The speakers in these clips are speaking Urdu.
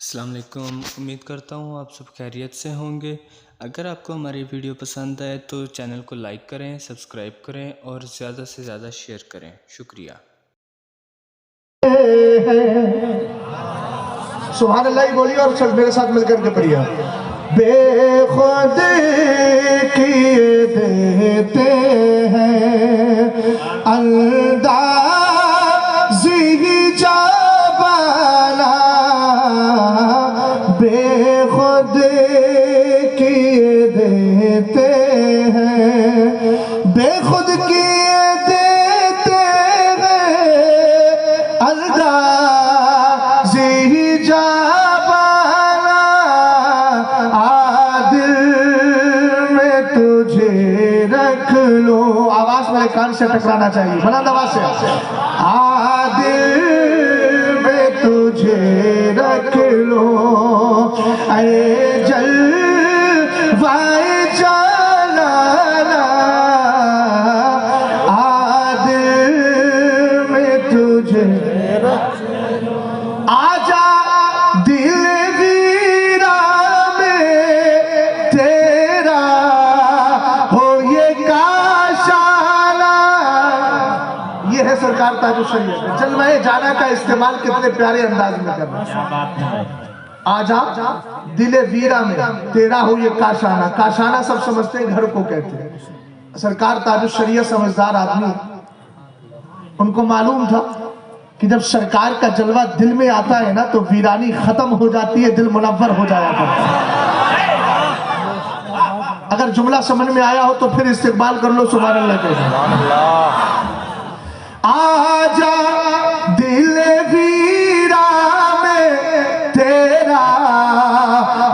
السلام علیکم، امید کرتا ہوں آپ سب خیریت سے ہوں گے۔ اگر آپ کو ہماری ویڈیو پسند آئے تو چینل کو لائک کریں، سبسکرائب کریں اور زیادہ سے زیادہ شیئر کریں۔ شکریہ۔ سبحان اللہ ہی بولیے اور میرے ساتھ مل کر کے پڑھیے۔ بے خود کیے دیتے ہیں اندازی جابانا، بے خود کیے دیتے ہیں، بے خود کیے دیتے ہیں اندازی جابانا، عادل میں تجھے رکھ لوں۔ آواز میرے کان سے ٹکرانا چاہیے، بلند آواز سے۔ عادل میں تجھے رکھ لوں، اے جلوۂ جلالا، عادل میں تجھے رکھ لوں۔ آجا دل ویران میں تیرا ہو یہ کاشانہ۔ یہ ہے سرکار تاج الشریعت، جلوہ جانا کا استعمال کتنے پیارے انداز میں کرنا۔ آجا دل ویران میں تیرا ہو یہ کاشانہ۔ کاشانہ سب سمجھتے ہیں گھر کو کہتے ہیں۔ سرکار تاج الشریعت سمجھدار آدمی، ان کو معلوم تھا کہ جب سرکار کا جلوہ دل میں آتا ہے نا تو ویرانی ختم ہو جاتی ہے، دل منور ہو جایا کرتا ہے۔ اگر جملہ سمجھ میں آیا ہو تو پھر استقبال کر لو، سبحان اللہ کہتے ہیں۔ آجا دل ویران میں تیرا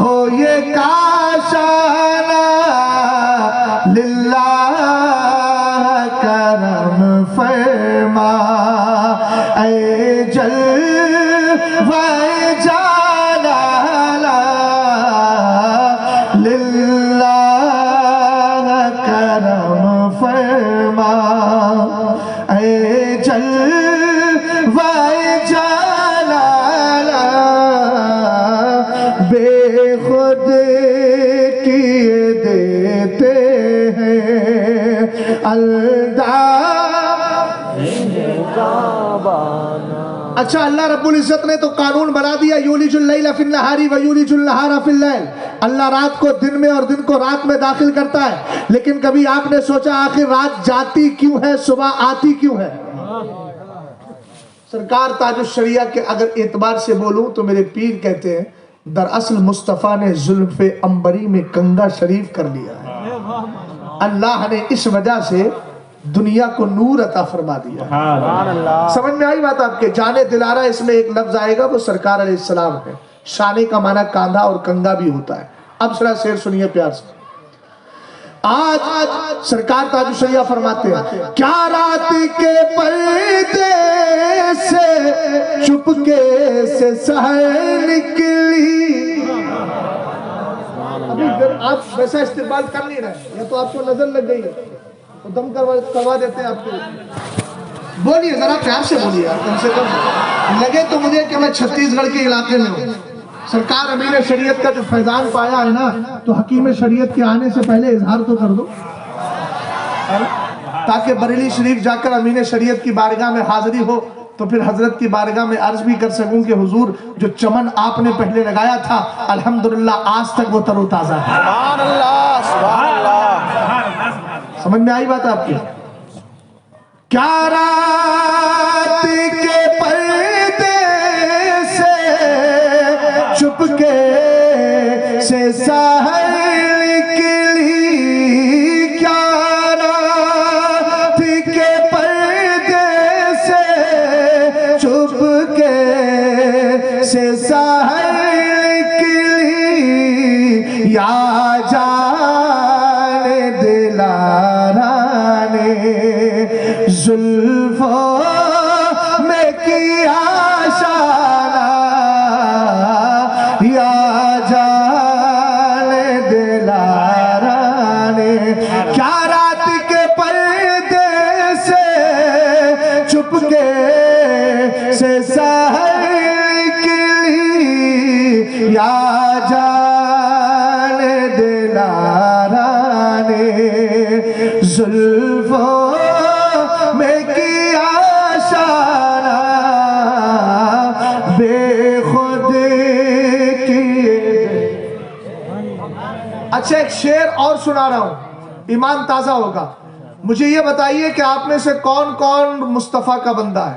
ہو یہ کاشانہ، للہ کرم فرما، اے جلوہ جلالا، للہ کرم فرما، اے جلوہ جلالا، بے خود کیے دیتے ہیں اچھا اللہ رب العزت نے تو قانون بنا دیا، یولج اللیل فی النہار ویولج النہار فی اللیل، اللہ رات کو دن میں اور دن کو رات میں داخل کرتا ہے، لیکن کبھی آپ نے سوچا آخر رات جاتی کیوں ہے، صبح آتی کیوں ہے؟ سرکار تاج الشریعہ کے اگر اعتبار سے بولوں تو میرے پیر کہتے ہیں دراصل مصطفیٰ نے زلف عنبری میں کنگا شریف کر لیا ہے، اللہ نے اس وجہ سے دنیا کو نور عطا فرما دیا۔ سمجھ میں آئی بات آپ کے؟ جانے دلارہ اس میں ایک لفظ آئے گا، وہ سرکار علیہ السلام ہے۔ شانے کا معنی کاندھا اور کنگا بھی ہوتا ہے۔ اب ذرا شعر سنیے پیار سے۔ آج سرکار تاج الشریعہ فرماتے ہیں، کیا رات کے پردے سے چپکے سے سحر نکلی۔ ابھی آپ ویسا استقبال کر نہیں رہے، یا تو آپ کو نظر لگ گئی ہے تو دم کروا دیتے ہیں آپ کو۔ بولیے ذرا پیار سے بولیے یار، کم سے کم لگے تو مجھے کہ میں چھتیس گڑھ کے علاقے میں ہوں۔ سرکار امین شریعت کا جو فیضان پایا ہے نا تو حکیم شریعت کے آنے سے پہلے اظہار تو کر دو، تاکہ بریلی شریف جا کر امین شریعت کی بارگاہ میں حاضری ہو تو پھر حضرت کی بارگاہ میں عرض بھی کر سکوں کہ حضور جو چمن آپ نے پہلے لگایا تھا الحمدللہ آج تک وہ تر و تازہ ہے۔ سبحان اللہ، سبحان اللہ۔ سمجھ میں آئی بات آپ کی؟ کیا رات کے پردے سے چپکے سے سحر نکلی، کیا رات کے پردے سے چپکے سے سحر نکلی، یا جان دلارہ نے زلفوں میں کیا شانہ، یا جان دلارہ نے کیا رات کے پردے سے چپکے سے سحر نکلی، زلفوں میں کیا شانہ بے خود کیے. اچھا ایک شعر اور سنا رہا ہوں، ایمان تازہ ہوگا. مجھے یہ بتائیے کہ آپ میں سے کون کون مصطفیٰ کا بندہ ہے؟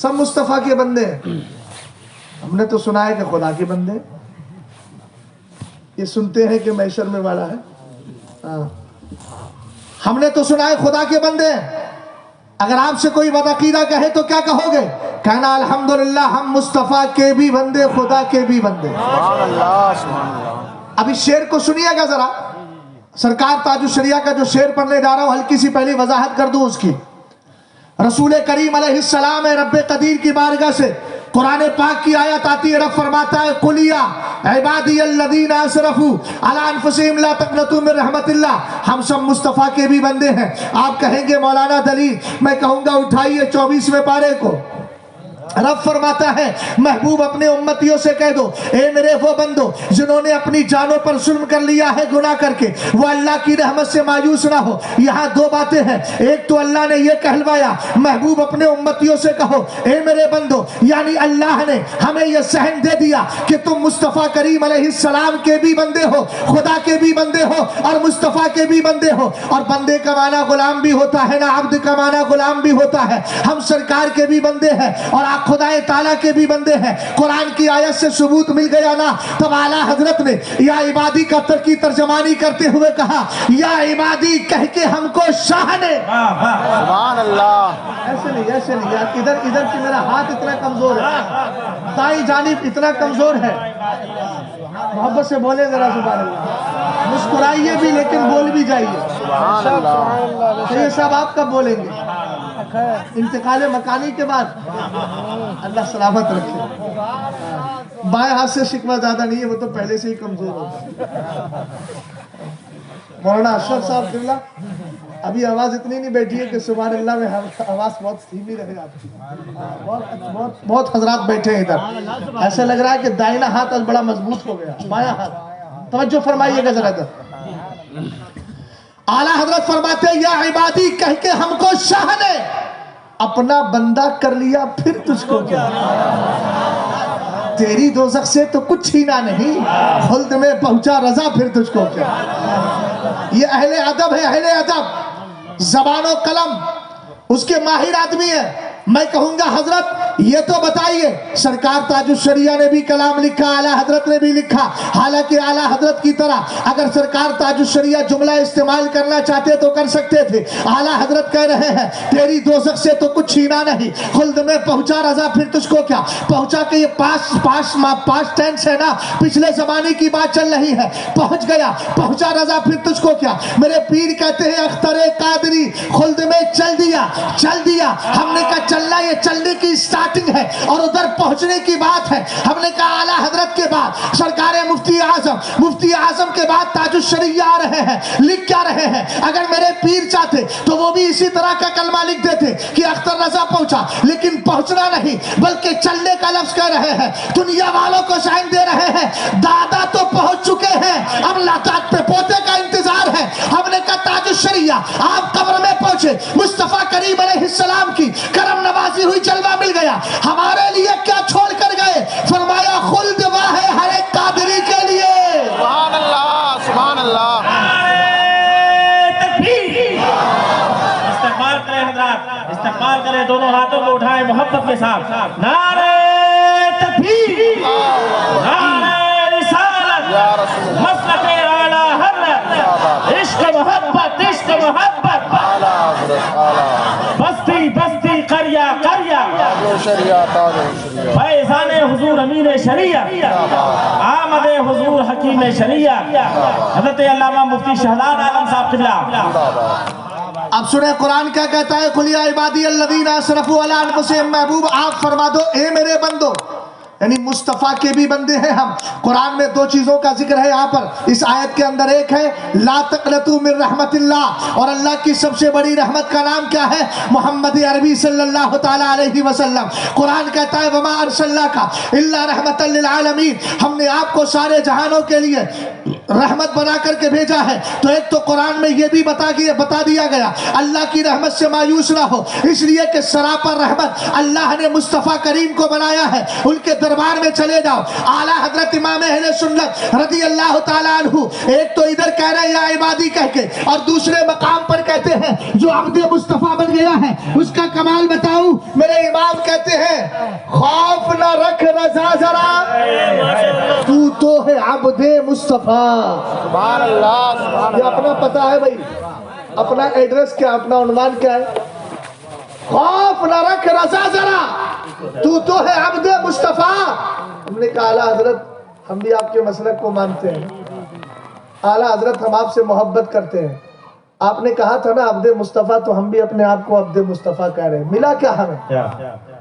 سب مصطفیٰ کے بندے ہیں. ہم نے تو سنا ہے کہ خدا کے بندے، یہ سنتے ہیں کہ محشر میں والا ہے. ہم نے تو سنا ہے خدا کے بندے ہیں. اگر آپ سے کوئی بدعقیدہ کہے تو کیا کہو گے؟ کہنا الحمدللہ ہم مصطفیٰ کے بھی بندے، خدا کے بھی بندے. سبحان اللہ سبحان اللہ. اب اس شعر کو سنیے گا ذرا. سرکار تاج الشریعہ کا جو شعر پڑھنے جا رہا ہوں ہلکی سی پہلی وضاحت کر دوں اس کی. رسول کریم علیہ السلام رب قدیر کی بارگاہ سے قرآن پاک کی آیت آتی ہے. رب فرماتا ہے قُلْ يَا عِبَادِيَ الَّذِينَ أَسْرَفُوا عَلَىٰ أَنفُسِهِمْ لَا تَقْنَطُوا مِن رَحْمَتِ اللَّهِ. ہم سب مصطفیٰ کے بھی بندے ہیں. آپ کہیں گے مولانا دلیل، میں کہوں گا اٹھائیے 24ویں پارے کو. رب فرماتا ہے محبوب اپنے امتیوں سے کہہ دو اے میرے وہ بندو جنہوں نے اپنی جانوں پر ظلم کر لیا ہے گناہ کر کے، وہ اللہ کی رحمت سے مایوس نہ ہو. یہاں دو باتیں ہیں. ایک تو اللہ نے یہ کہلوایا محبوب اپنے امتیوں سے کہو اے میرے بندو، یعنی اللہ نے ہمیں یہ سہن دے دیا کہ تم مصطفیٰ کریم علیہ السلام کے بھی بندے ہو، خدا کے بھی بندے ہو اور مصطفیٰ کے بھی بندے ہو. اور بندے کا معنی غلام بھی ہوتا ہے نا، عبد کا معنی غلام بھی ہوتا ہے. ہم سرکار کے بھی بندے ہیں اور خدا تعالیٰ کے بھی بندے ہیں. قرآن کی آیت سے ثبوت مل گیا نا. تب اعلیٰ حضرت نے یا عبادی کا ترجمانی کرتے ہوئے کہا یا عبادی کہہ کے ہم کو شاہ نے. سبحان اللہ. ایسے نہیں یار، ادھر کی میرا ہاتھ اتنا کمزور ہے، دائیں جانب اتنا کمزور ہے. محبت سے بولے ذرا سبحان اللہ. مسکرائیے بھی لیکن بول بھی جائیے. سبحان اللہ. یہ سب آپ کب بولیں گے؟ انتقال مکانی کے بعد. اللہ سلامت رکھے. بائیں ہاتھ سے شکوہ زیادہ نہیں ہے، وہ تو پہلے سے ہی کمزور ہوتا ہے. مولانا اشرف صاحب قبلہ ابھی آواز اتنی نہیں بیٹھی ہے کہ سبحان اللہ میں آواز بہت دھیمی رہے آپ کی. بہت حضرات بیٹھے ہیں ادھر. ایسا لگ رہا ہے کہ دائنا ہاتھ آج بڑا مضبوط ہو گیا، بایاں ہاتھ. توجہ فرمائیے گا ذرا ادھر. اعلیٰ حضرت فرماتے ہیں یا عبادی کہہ کے ہم کو شاہ نے اپنا بندہ کر لیا، پھر تجھ کو کیا؟ تیری دوزخ سے تو کچھ چھینا نہیں، خلد میں پہنچا رضا، پھر تجھ کو کیا؟ یہ اہل ادب ہے، اہل ادب. زبان و قلم اس کے ماہر آدمی ہے. میں کہوں گا حضرت یہ تو بتائیے، سرکار تاج الشریعہ نے بھی کلام لکھا، اعلیٰ حضرت نے بھی لکھا. حالانکہ اعلیٰ حضرت کی طرح اگر سرکار تاج الشریعہ جملہ استعمال کرنا چاہتے تو کر سکتے تھے. اعلیٰ حضرت کہہ رہے ہیں تیری دوزخ سے تو کچھ چھینا نہیں، خلد میں پہنچا رضا، پھر تجھ کو کیا؟ پہنچا کہ یہ پاسٹ ٹینس ہے نا، پچھلے زمانے کی بات چل رہی ہے. پہنچ گیا، پہنچا رضا، پھر تجھ کو کیا؟ میرے پیر کہتے ہیں اختر قادری خلد میں چل دیا. ہم نے کہا چلنا، یہ چلنے کی سٹارٹنگ ہے اور ادھر پہنچنے کی بات ہے. ہم نے کہا اعلیٰ حضرت کے بعد سرکار مفتی اعظم کے بعد تاج الشریعہ آ رہے ہیں. لکھ کیا رہے ہیں؟ اگر میرے پیر چاہتے تو وہ بھی اسی طرح کا کلمہ لکھ دیتے کہ اختر رضا پہنچا، لیکن پہنچنا نہیں بلکہ چلنے کا لفظ کہہ رہے ہیں. دنیا والوں کو سائن دے رہے ہیں دادا تو پہنچ چکے ہیں، اب لاطاق پہ پوتے کا انتظار ہے. ہم نے کہا تاج الشریعہ آپ قبر میں پہنچے، مصطفیٰ کریم علیہ السلام کی کرم نوازی ہوئی جلوہ مل گیا. ہمارے لیے کیا چھوڑ کر گئے؟ فرمایا خلد واہ ہے ہر ایک قادری کے لیے. سبحان اللہ سبحان اللہ. استقبال کریں حضرات، استقبال کریں، دونوں ہاتھوں کو اٹھائیں محبت کے ساتھ. نعرہ تکبیر، نعرہ رسالت، مسلک اعلیٰ حضرت، عشق محبت، عشق محبت. بستی بستی قریہ قریہ، فیضان حضور امین شریعت، آمد حضور حکیم شریعت، حضرت علامہ مفتی شہزاد عالم صاحب قبلہ. اب سنیں قرآن کیا کہتا ہے؟ قُلْ يَا عِبَادِيَ الَّذِينَ أَسْرَفُوا عَلَىٰ أَنفُسِهِمْ. محبوب آپ فرما دو اے میرے بندو، یعنی مصطفیٰ کے بھی بندے ہیں ہم. قرآن میں دو چیزوں کا ذکر ہے یہاں پر اس آیت کے اندر. ایک ہے لا تقنطوا من رحمت اللہ، اور اللہ کی سب سے بڑی رحمت کا نام کیا ہے؟ محمد عربی صلی اللہ تعالیٰ علیہ وسلم. قرآن کہتا ہے وما ارسلناک الا رحمتا للعالمین، ہم نے آپ کو سارے جہانوں کے لیے رحمت بنا کر کے بھیجا ہے، تو ایک تو قرآن میں یہ بھی بتا دیا گیا اللہ کی رحمت سے مایوس نہ ہو، اس لیے کہ سراپا رحمت اللہ نے مصطفیٰ کریم کو بنایا ہے، ان کے دربار میں چلے جاؤ۔ اعلیٰ حضرت امام اہل سنت رضی اللہ تعالیٰ عنہ ایک تو ادھر کہہ رہے ہیں یا عبادی کہہ کے، اور دوسرے مقام پر کہتے ہیں جو عبد مصطفیٰ بن گیا ہے اس کا کمال بتاؤں۔ میرے امام کہتے ہیں خوف نہ رکھ رضا ذرا، تو ہے عبد مصطفیٰ۔ سبحان اللہ سبحان یہ اپنا پتہ ہے بھائی، اپنا ایڈریس کیا، اپنا عنوان کیا ہے؟ خوف نہ رکھ رضا ذرا، تو ہے عبد مصطفیٰ۔ ہم نے کہا اعلیٰ حضرت ہم بھی آپ کے مسلک کو مانتے ہیں، اعلیٰ حضرت ہم آپ سے محبت کرتے ہیں، آپ نے کہا تھا نا عبد مصطفیٰ، تو ہم بھی اپنے آپ کو عبد مصطفیٰ کہہ رہے ہیں، ملا کیا ہمیں؟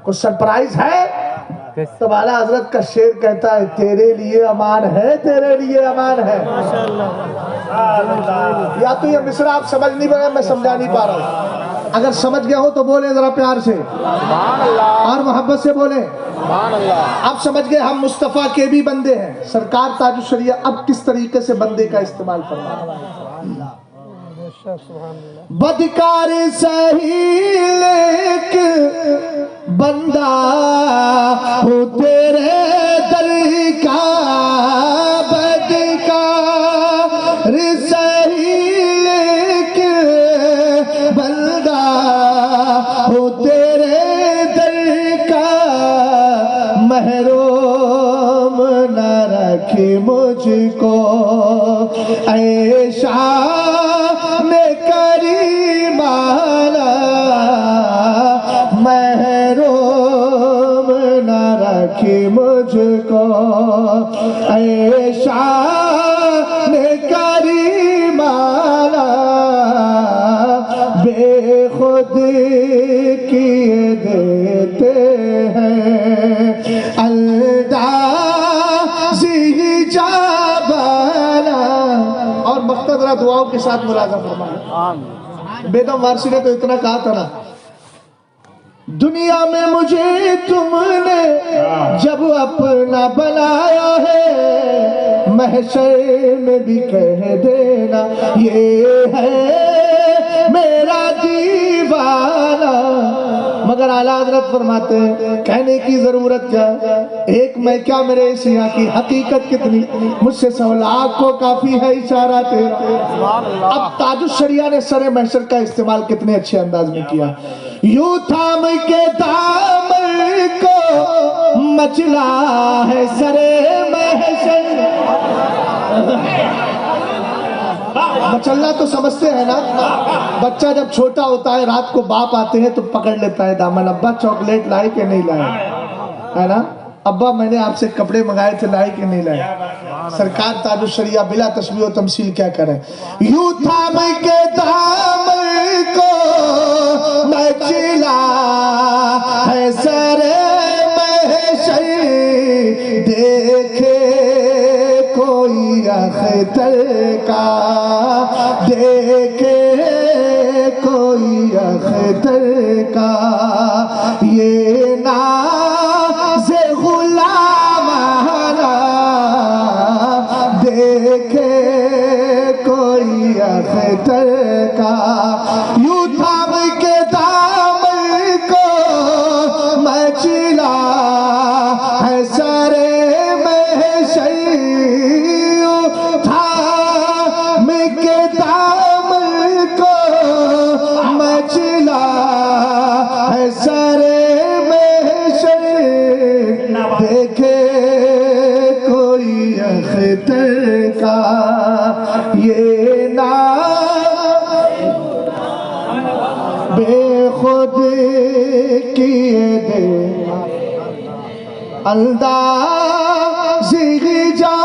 کچھ سرپرائز ہے؟ تب اعلیٰ حضرت کا شعر کہتا ہے تیرے لیے امان ہے، تیرے لیے امان ہے۔ یا تو یہ مصرع آپ سمجھ نہیں پا رہے، میں سمجھا نہیں پا رہا ہوں، اگر سمجھ گئے ہو تو بولیں ذرا پیار سے اور محبت سے بولیں۔ آپ سمجھ گئے ہم مصطفیٰ کے بھی بندے ہیں۔ سرکار تاج الشریعہ اب کس طریقے سے بندے کا استعمال فرمایا؟ بدکار سہی لیکن بندہ ہو تیرے در کا، بدکار سہی لیکن بندہ ہو تیرے در کا، محروم نہ رکھی مجھ کو اے شان کریم والا، محروم نہ رکھی مجھ کو اے شان کریم والا، بے خود کیے دیتے ہیں اندازی جابانا۔ اور مقتدرہ دعاؤں کے ساتھ ملازم فرمایا۔ بیگم وارسی نے تو اتنا کہا تھا نا، دنیا میں مجھے تم نے جب اپنا بنایا ہے، محشر میں بھی کہہ دینا یہ ہے میرا دیوانہ۔ مگر اعلیٰ حضرت فرماتے ہیں کہنے کی ضرورت کیا، ایک میں کیا میرے اس یہاں کی حقیقت کتنی، مجھ سے 100 لاکھ کو کافی ہے اشارہ تیرا۔ اب تاج الشریعہ نے سر محشر کا استعمال کتنے اچھے انداز میں کیا، یوں تھام کے دامن کو مچلا ہے سر محشر۔ مچلنا تو سمجھتے ہیں نا، بچہ جب چھوٹا ہوتا ہے رات کو باپ آتے ہیں تو پکڑ لیتا ہے دامن، ابا چاکلیٹ لائے کہ نہیں لائے، ہے نا، ابا میں نے آپ سے کپڑے منگائے تھے لائے کہ نہیں لائے۔ سرکار تاج الشریعہ بلا تشبیہ و تمثیل کیا کرے، یوں تھام کے دامن کو مچلا ہے سر محشر، دیکھے کوئی اختر کا، دیکھے کوئی اختر کا، یہ ناز غلامانہ، دیکھے کوئی اختر کا، یوں تھام کے دامن کو مچلا ہے سر محشر، تھام کے دامن کو مچلا ہے سر محشر، دیکھے کوئی اختر کا، یہ بے خود کیے دے اندازی جا